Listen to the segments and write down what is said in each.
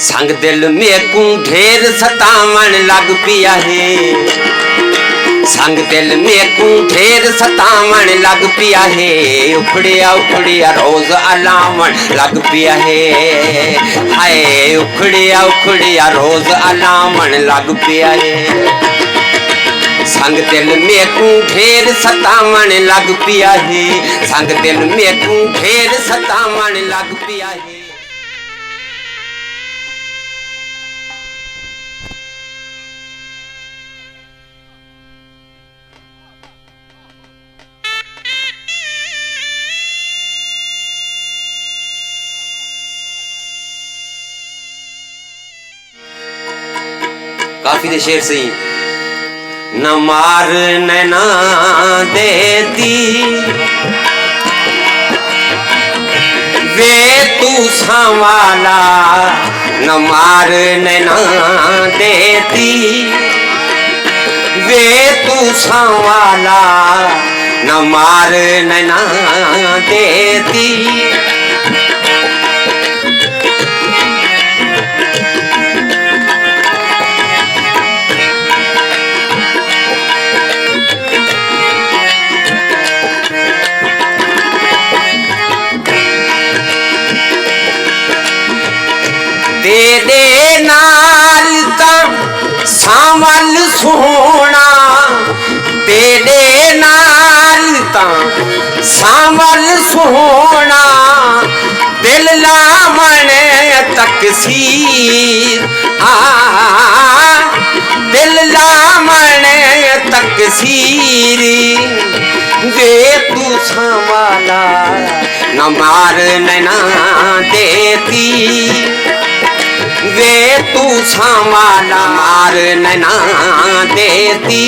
संग दिल में को ढेर सतावन लग पिया है। संग दिल में को ढेर सतावन लग पिया है। उखड़िया उखड़िया रोज अलावन लग पिया है। हाय उखड़िया उखड़िया रोज अलावन लग पिया है। संग दिल में को ढेर सतावन लग पिया है। संग दिल में को ढेर सतावन लग पिया है। काफी दे शेर सही। न मार नैना देती वे तू संवाला। न मार नैना देती वे तू संवाला। न मार नैना देती तेरे नाल तां सावल सोना। तेरे नाल तां सावल सोना। दिल लावन तकसीर दिल लावन तकसीर वे तू संवाला। न मार नैना देती वे तू संवाला। मार नैना देती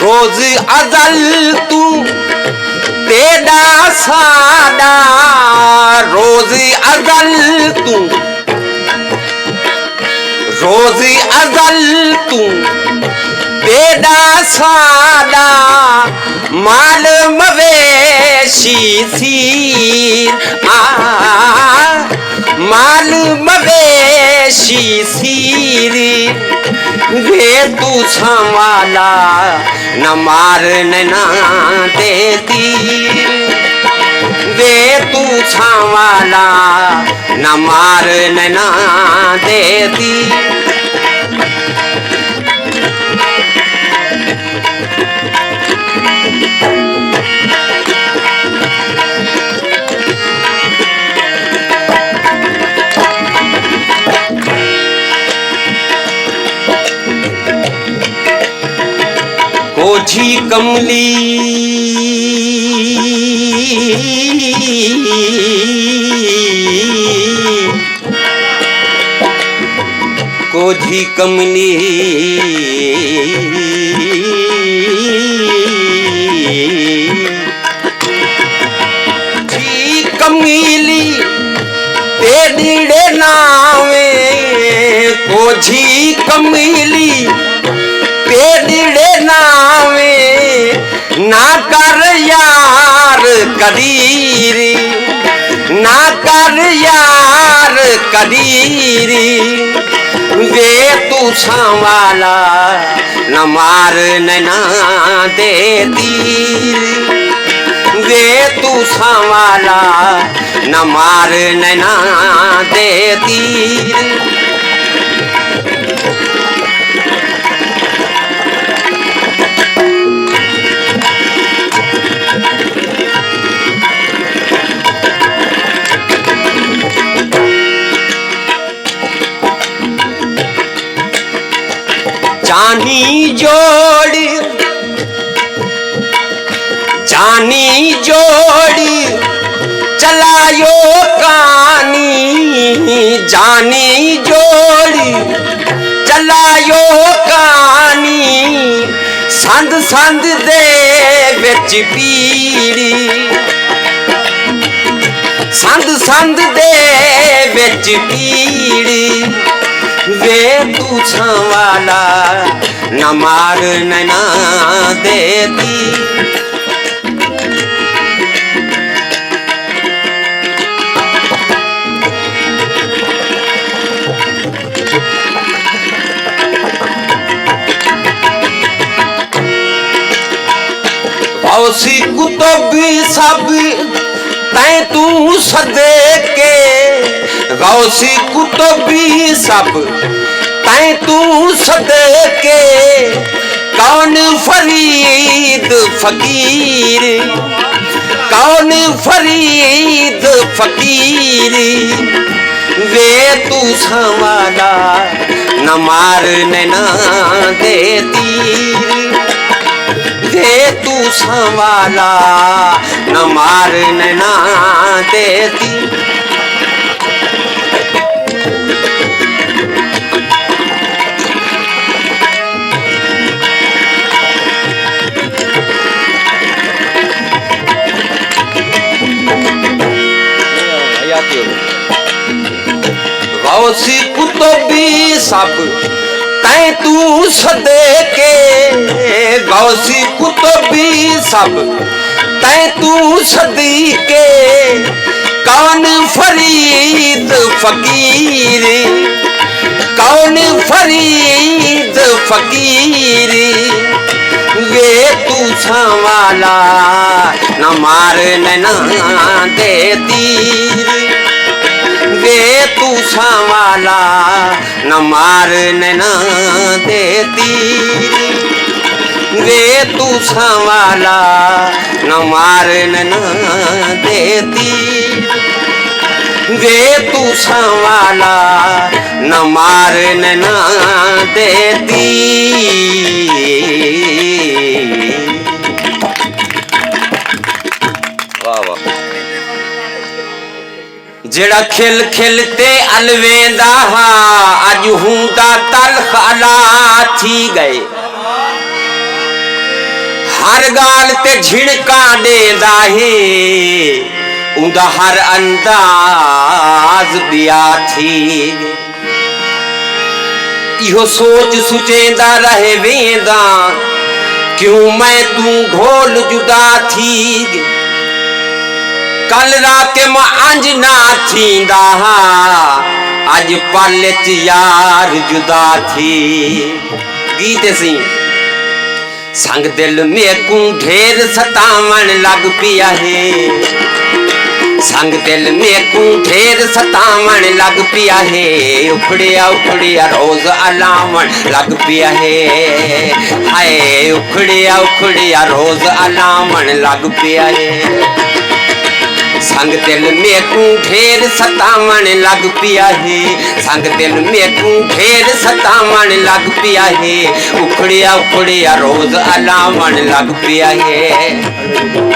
रोज अजल तू तेरा सादा। रोज अजल तू रोज अजल तू तेरा सादा। माल मवेशी सीर माल मवेशी सीर वे तू संवाला। न मार नैना देती वे तू संवाला। न मार नैना देती कोझी कमली कोझी कमली जी कमीली तेरे नावे। कोझी कमीली तेरे नावे। ना कर यार कदीरी ना कर यार कदीरी वे तू संवाला। न मार नैना देती वे तू संवाला। न मार नैना देती जानी जोड़ी चलायो कहानी। जानी जोड़ी चलायो कहानी। संद संद दे विच पीड़ी संद संद दे बिच पीड़ वे तू छावाला न मार नैना देती औसी कुतुबी सब तै तू सदे के गौसी कुतुबी सब तै तू सदे के कौन फरीद फकीर कौन फरीद फकीर वे तू संवाला न मार नैना देती वे तू संवाला न मार नैना देती गौसी कुतुबी सब तै तू सदे के गौसी कुतुबी सब तै तू सदी के कौन फरीद फकीर कौन फरीद फकीर वे तू संवाला न मार नैना देती वे तू संवाला न मार नैना देती वे तू संवाला न मार नैना देती वे तू संवाला न मार नैना देती वाह वाह जेड़ा खिल खिलते अलवेंदा हा अज हुंदा तलख अला थी गए हर गाल ते झिड़का देंदा है उंदा हर अंदाज बिया थी इहो सोच सुचेंदा रहे वेंदा क्यों मैं तू घोल जुदा थी कल रात मां अंजना थींदा अज पल च यार जुदा थी गीत सी संग दिल में को ढेर सतावण लग पिया है संग दिल में को ढेर सतावण लग पिया है उखड़िया रोज अलावण लग पिया है हाय उखड़िया रोज अलावण लग पिया है संग दिल में को ढेर सतावण लग पिया है संग दिल में को ढेर सतावण लग पिया है उखड़िया रोज अलावण लग पिया है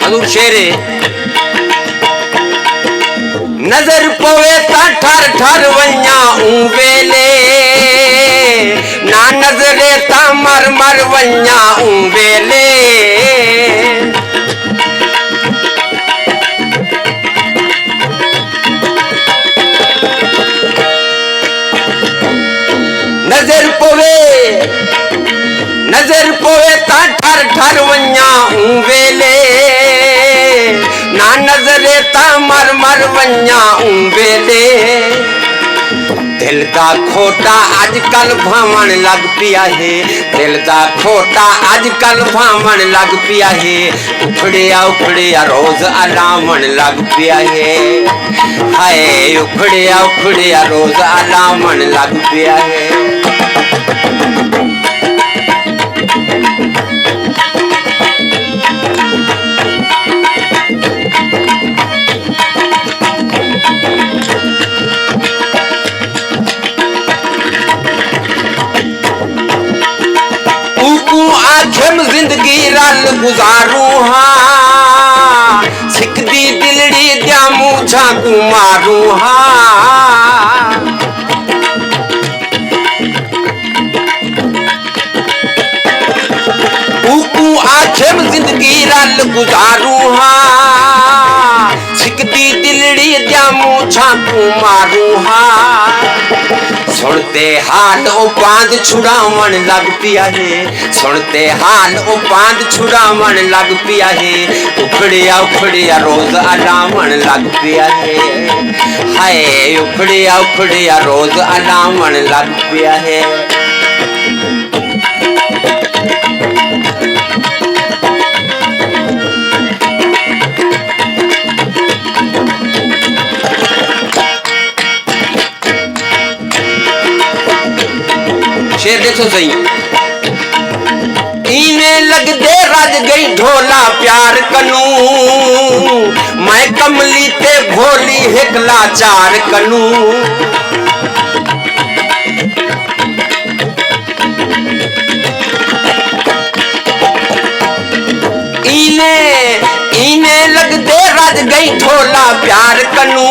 अनुर शेरे नजर पवे ता ठर ठर वन्या वेले ना नजरे ता मर मर वन्या वेले नजर पवे ता ठर ठर वन्या वेले ना नजरे ता मर मर वन्या वेले दिल दा खोटा अजकल भावण लग पिया है दिल दा खोटा अजकल भावण लग पिया है उखड़िया रोज अलावण लग पिया है हाय उखड़िया रोज अलावण लग पिया है जिंदगी रल गुजारू हाँ सिकदी दिलड़ी द्या मूछा तू मारू हाँ रल गुजारू हाँ सिकदी दिलड़ी द्या मूछा को मारू हाँ सुनते हाल ओ बांध छुड़ावन लग पिया है सुनते हाल ओ बांध छुड़ावन लग पिया है उखड़िया रोज अलावन लग पिया है हाय उखड़िया रोज अलावन लग पिया है शेर देखो सही इने लग दे रज गई ढोला प्यार कनू मैं कमली ते भोली हिकला चार कनू इने लग दे रज गई ढोला प्यार कनू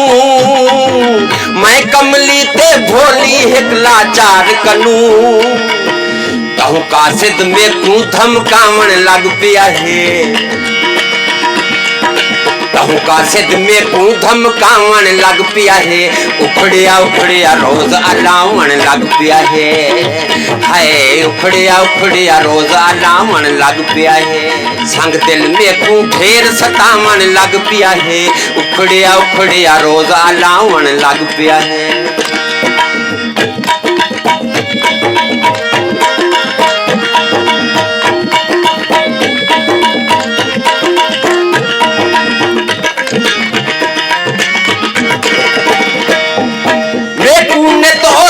मैं कमली ते भोली हिकला चार कनू कहूँ कासिद में तू धमकावन लग पिया है कहूँ कासिद में तू धमकावन लग पिया है उखड़िया रोज अलावन लग पिया है हाय उखड़िया रोज अलावन लग पिया है संग दिल में तू ढेर सतावन लग पिया है उखड़िया रोज अलावन लग पिया है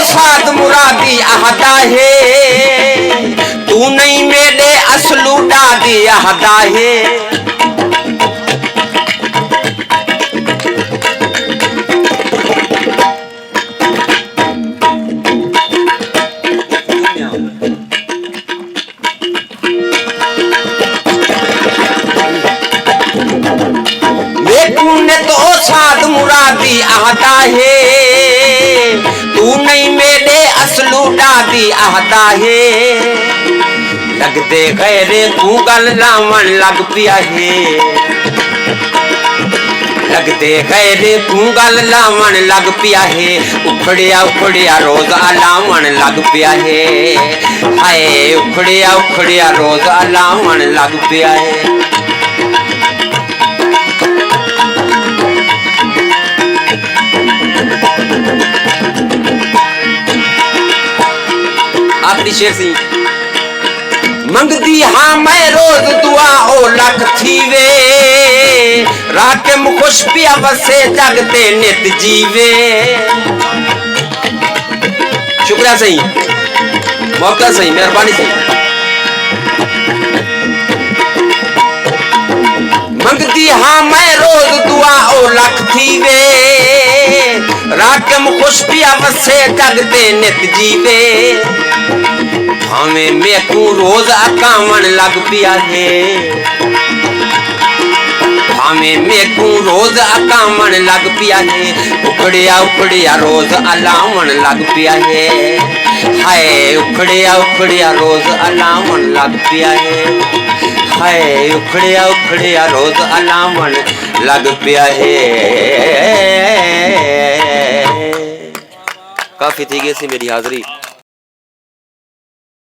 साध मुरादी आहदा है तू नहीं मेरे असलू दादी आहदा है तूने तो साध मुरादी आहदा है तू नहीं मेरे असलू दादी आहदा है लग दे गैरे तू गल लावन लग पिया है लग दे गैरे तू गल लावन लग पिया है उखड़िया रोज अलावन लग पिया है हाय उखड़िया रोज अलावन लग पिया है आखिरी शेर सी मंगदी हाँ मैं रोज दुआ ओ लख थीवे रात खुश पिया बसे जगते नित जीवे शुक्रिया सही मौका सही मेहरबानी सही मंगदी हाँ मैं रोज दुआ ओ लख थीवे रात खुश पिया बसे जगते नित जीवे हमें मैं तू रोज अकावन लग पिया है हमें मैं तू रोज अकावन लग पिया है उखड़िया रोज अलावन लग पिया है हाय उखड़िया रोज अलावन लग पिया है हाय उखड़िया रोज अलावन लग पिया है काफी थी गई मेरी हाजिरी।